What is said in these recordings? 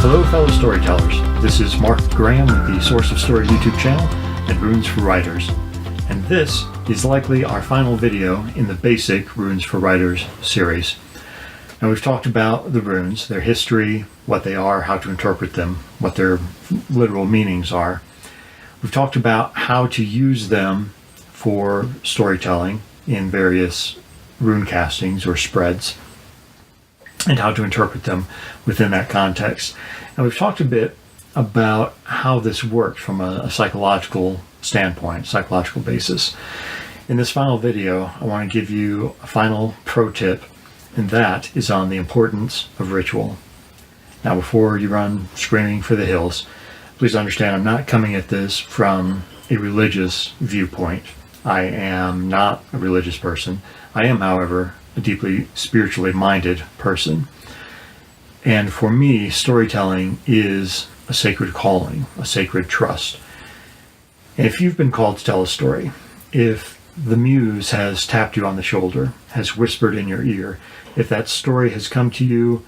Hello, fellow storytellers. This is Mark Graham with the Source of Story YouTube channel and Runes for Writers. And this is likely our final video in the basic Runes for Writers series. Now, we've talked about the runes, their history, what they are, how to interpret them, what their literal meanings are. We've talked about how to use them for storytelling in various rune castings or spreads, and how to interpret them within that context. And we've talked a bit about how this works from a psychological standpoint, psychological basis. In this final video, I want to give you a final pro tip, and that is on the importance of ritual. Now, before you run screaming for the hills, please understand I'm not coming at this from a religious viewpoint. I am not a religious person. I am, however, a deeply spiritually minded person. And for me, storytelling is a sacred calling, a sacred trust. And if you've been called to tell a story, if the muse has tapped you on the shoulder, has whispered in your ear, if that story has come to you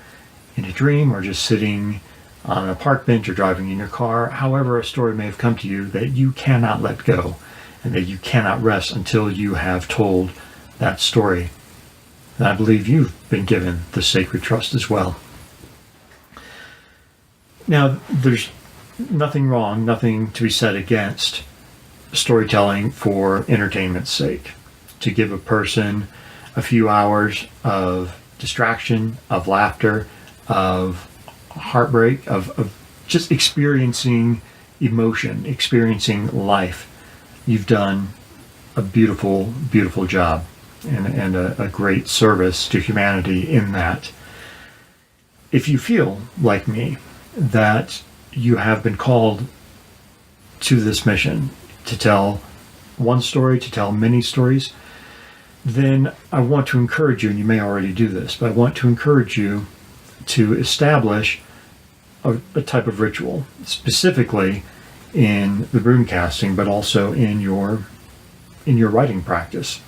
in a dream or just sitting on a park bench or driving in your car, however a story may have come to you that you cannot let go and that you cannot rest until you have told that story, and I believe you've been given the sacred trust as well. Now, there's nothing wrong, nothing to be said against storytelling for entertainment's sake. To give a person a few hours of distraction, of laughter, of heartbreak, of just experiencing emotion, experiencing life. You've done a beautiful, beautiful job. And a great service to humanity in that. If you feel, like me, that you have been called to this mission, to tell one story, to tell many stories, then I want to encourage you, and you may already do this, but I want to encourage you to establish a type of ritual, specifically in the rune casting, but also in your writing practice.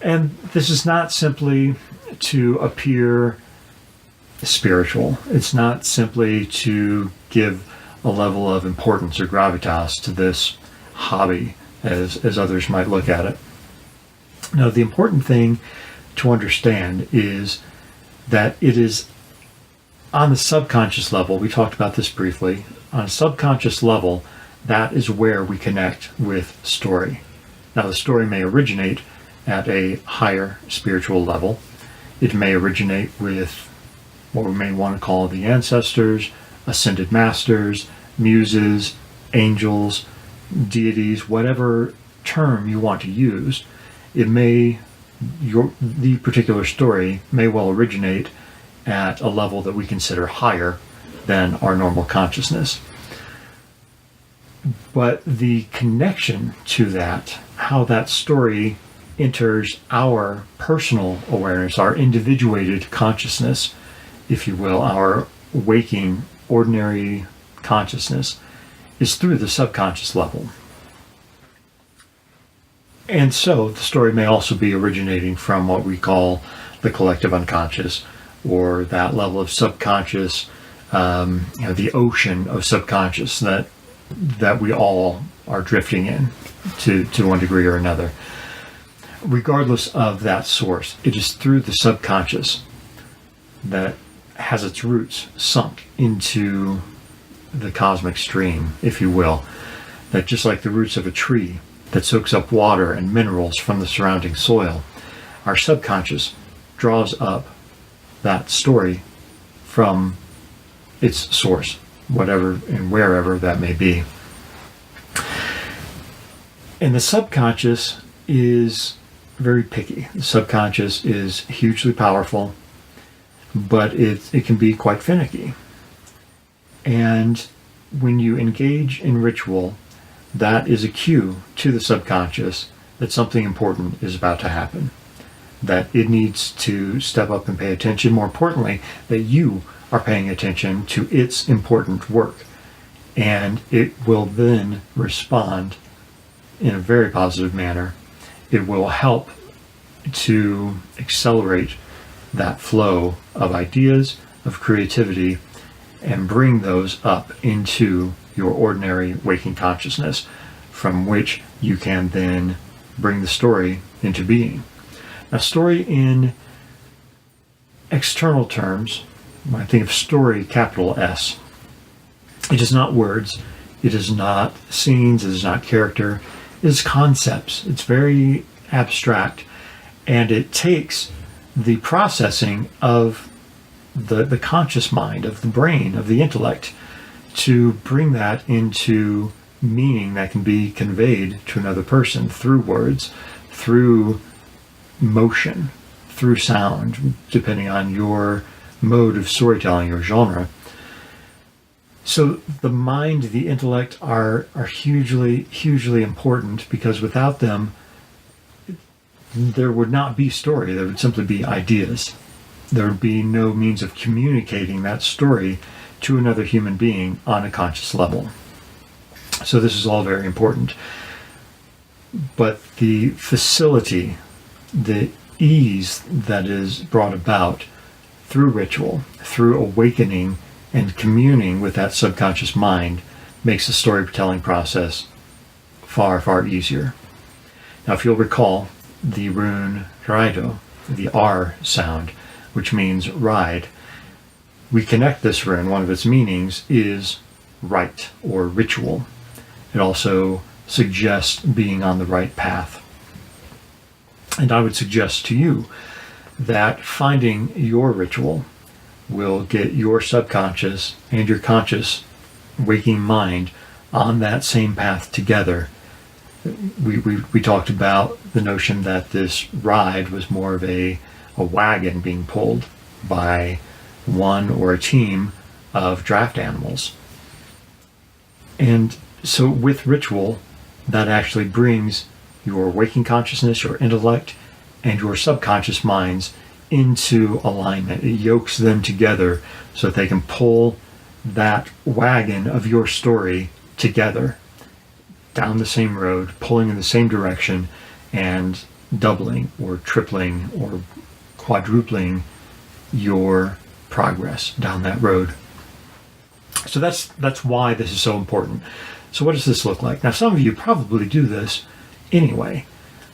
And this is not simply to appear spiritual. It's not simply to give a level of importance or gravitas to this hobby, as others might look at it. No, the important thing to understand is that it is on the subconscious level. We talked about this briefly. On a subconscious level, that is where we connect with story. Now, the story may originate at a higher spiritual level. It may originate with what we may want to call the ancestors, ascended masters, muses, angels, deities, whatever term you want to use. The particular story may well originate at a level that we consider higher than our normal consciousness. But the connection to that, how that story enters our personal awareness, our individuated consciousness, if you will, our waking, ordinary consciousness, is through the subconscious level. And so the story may also be originating from what we call the collective unconscious, or that level of subconscious, the ocean of subconscious that we all are drifting in to one degree or another. Regardless of that source, it is through the subconscious that has its roots sunk into the cosmic stream, if you will. That just like the roots of a tree that soaks up water and minerals from the surrounding soil, our subconscious draws up that story from its source, whatever and wherever that may be. And the subconscious is very picky. The subconscious is hugely powerful, but it can be quite finicky. And when you engage in ritual, that is a cue to the subconscious that something important is about to happen, that it needs to step up and pay attention. More importantly, that you are paying attention to its important work, and it will then respond in a very positive manner. It will help to accelerate that flow of ideas, of creativity, and bring those up into your ordinary waking consciousness, from which you can then bring the story into being. Now, story in external terms, when I think of story, capital S, it is not words, it is not scenes, it is not character, it is concepts. It's very abstract, and it takes the processing of the conscious mind, of the brain, of the intellect, to bring that into meaning that can be conveyed to another person through words, through motion, through sound, depending on your mode of storytelling or genre. So the mind, the intellect are hugely, hugely important, because without them, there would not be story. There would simply be ideas. There would be no means of communicating that story to another human being on a conscious level. So this is all very important. But the facility, the ease that is brought about through ritual, through awakening and communing with that subconscious mind, makes the storytelling process far, far easier. Now, if you'll recall, the rune Raido, the R sound, which means ride, we connect this rune, one of its meanings is rite or ritual. It also suggests being on the right path. And I would suggest to you that finding your ritual will get your subconscious and your conscious waking mind on that same path together. We talked about the notion that this ride was more of a wagon being pulled by one or a team of draft animals. And so with ritual, that actually brings your waking consciousness, your intellect, and your subconscious minds into alignment. It yokes them together so that they can pull that wagon of your story together down the same road, pulling in the same direction, and doubling or tripling or quadrupling your progress down that road. So that's why this is so important. So what does this look like? Now, some of you probably do this anyway.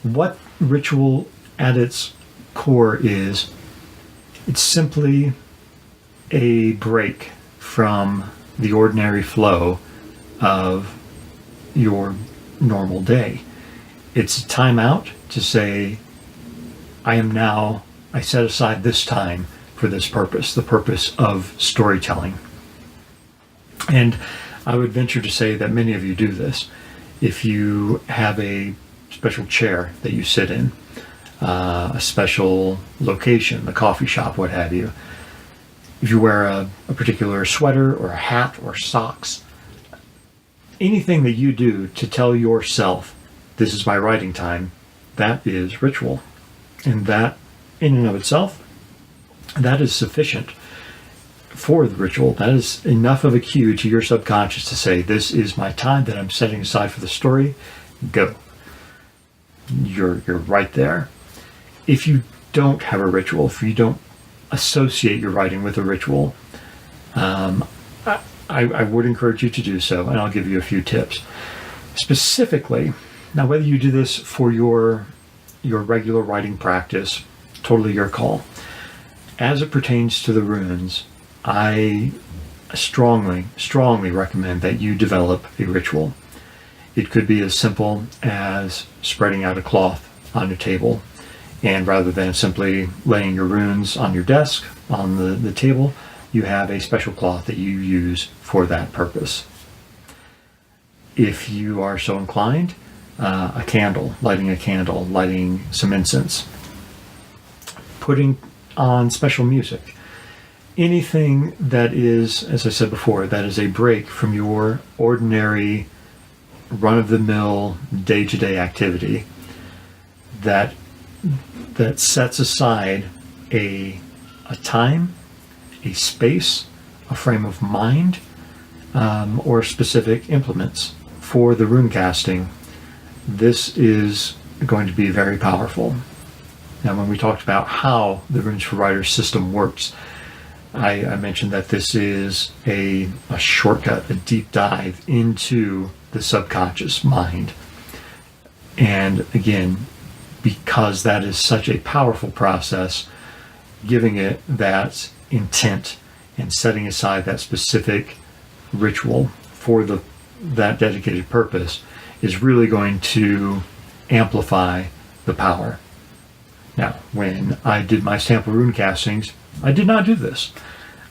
What ritual at its core is, it's simply a break from the ordinary flow of your normal day. It's a time out to say, I set aside this time for this purpose, the purpose of storytelling. And I would venture to say that many of you do this. If you have a special chair that you sit in, a special location, the coffee shop, what have you, if you wear a particular sweater or a hat or socks, anything that you do to tell yourself, this is my writing time, that is ritual. And that, in and of itself, that is sufficient for the ritual. That is enough of a cue to your subconscious to say, this is my time that I'm setting aside for the story. Go. You're right there. If you don't have a ritual, if you don't associate your writing with a ritual, I would encourage you to do so, and I'll give you a few tips. Specifically, now whether you do this for your regular writing practice, totally your call. As it pertains to the runes, I strongly, strongly recommend that you develop a ritual. It could be as simple as spreading out a cloth on your table, and rather than simply laying your runes on your desk, on the table, you have a special cloth that you use for that purpose. If you are so inclined, a candle, lighting some incense, putting on special music, anything that is, as I said before, that is a break from your ordinary run-of-the-mill day-to-day activity, that sets aside a time, a space, a frame of mind, or specific implements for the rune casting. This is going to be very powerful. Now, when we talked about how the Runes for Writers system works, I mentioned that this is a shortcut, a deep dive into the subconscious mind. And again, because that is such a powerful process, giving it that intent and setting aside that specific ritual for that dedicated purpose is really going to amplify the power. Now, when I did my sample rune castings, I did not do this.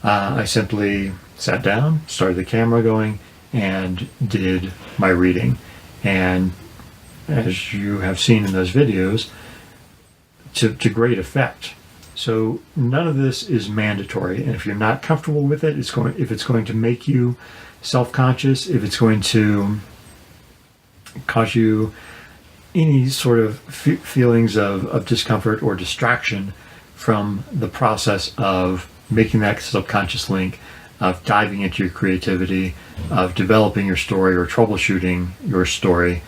I simply sat down, started the camera going, and did my reading. And as you have seen in those videos, to great effect. So none of this is mandatory, and if you're not comfortable with it, if it's going to make you self-conscious, if it's going to cause you any sort of feelings of discomfort or distraction from the process of making that subconscious link, of diving into your creativity, of developing your story or troubleshooting your story,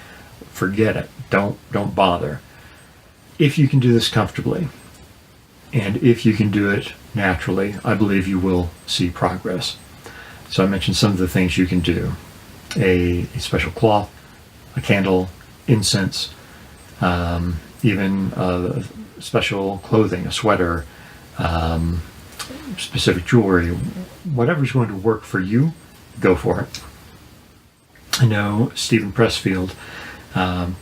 forget it. Don't bother. If you can do this comfortably, and if you can do it naturally, I believe you will see progress. So I mentioned some of the things you can do. A special cloth, a candle, incense, even special clothing, a sweater, specific jewelry, whatever's going to work for you, go for it. I know Stephen Pressfield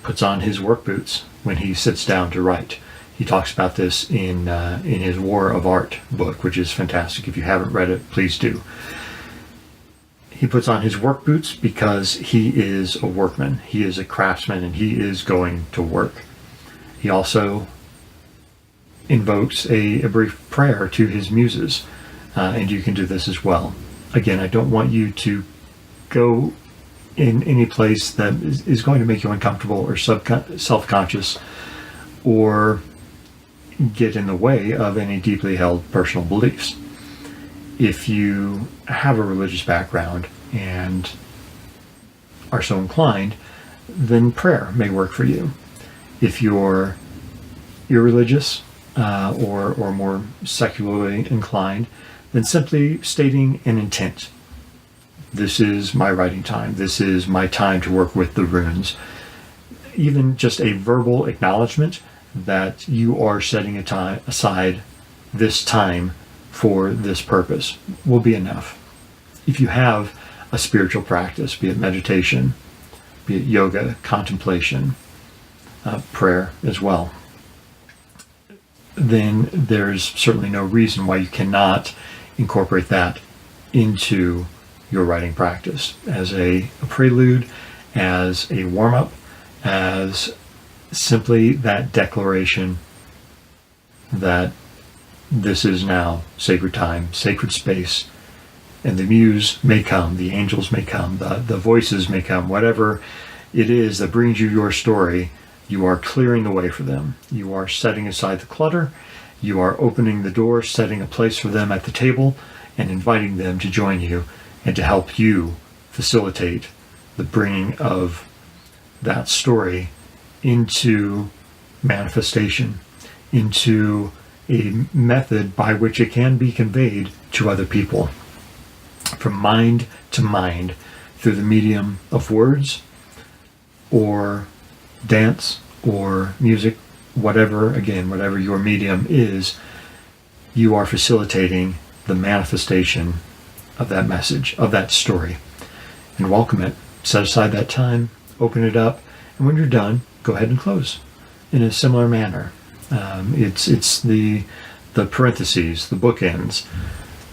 puts on his work boots when he sits down to write. He talks about this in his War of Art book, which is fantastic. If you haven't read it, please do. He puts on his work boots because he is a workman. He is a craftsman, and he is going to work. He also invokes a brief prayer to his muses, and you can do this as well. Again, I don't want you to go in any place that is going to make you uncomfortable or self-conscious, or get in the way of any deeply held personal beliefs. If you have a religious background and are so inclined, then prayer may work for you. If you're irreligious or more secularly inclined, then simply stating an intent. This is my writing time. This is my time to work with the runes. Even just a verbal acknowledgement that you are setting aside this time for this purpose will be enough. If you have a spiritual practice, be it meditation, be it yoga, contemplation, prayer as well, then there's certainly no reason why you cannot incorporate that into your writing practice as a prelude, as a warm-up, as simply that declaration that this is now sacred time, sacred space, and the muse may come, the angels may come, the voices may come, whatever it is that brings you your story, you are clearing the way for them. You are setting aside the clutter, you are opening the door, setting a place for them at the table, and inviting them to join you and to help you facilitate the bringing of that story into manifestation, into a method by which it can be conveyed to other people, from mind to mind, through the medium of words or dance or music, whatever your medium is. You are facilitating the manifestation of that message, of that story, and welcome it. Set aside that time, open it up, and when you're done, go ahead and close in a similar manner. It's the parentheses, the bookends,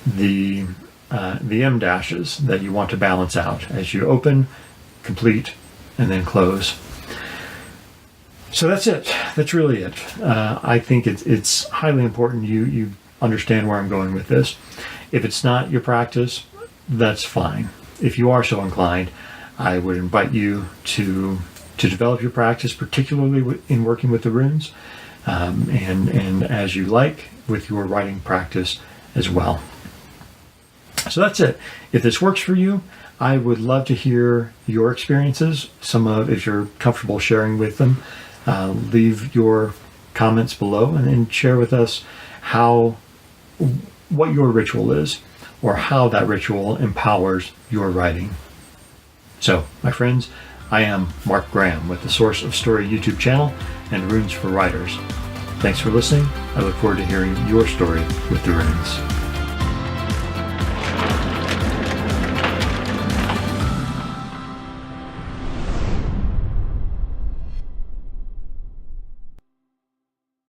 the em dashes that you want to balance out as you open, complete, and then close. So that's it. That's really it. I think it's highly important you understand where I'm going with this. If it's not your practice, that's fine. If you are so inclined, I would invite you to develop your practice, particularly in working with the runes, and as you like with your writing practice as well. So that's it. If this works for you, I would love to hear your experiences. If you're comfortable sharing with them, leave your comments below and share with us how what your ritual is or how that ritual empowers your writing. So, my friends, I am Mark Graham with the Source of Story YouTube channel and Runes for Writers. Thanks for listening. I look forward to hearing your story with the runes.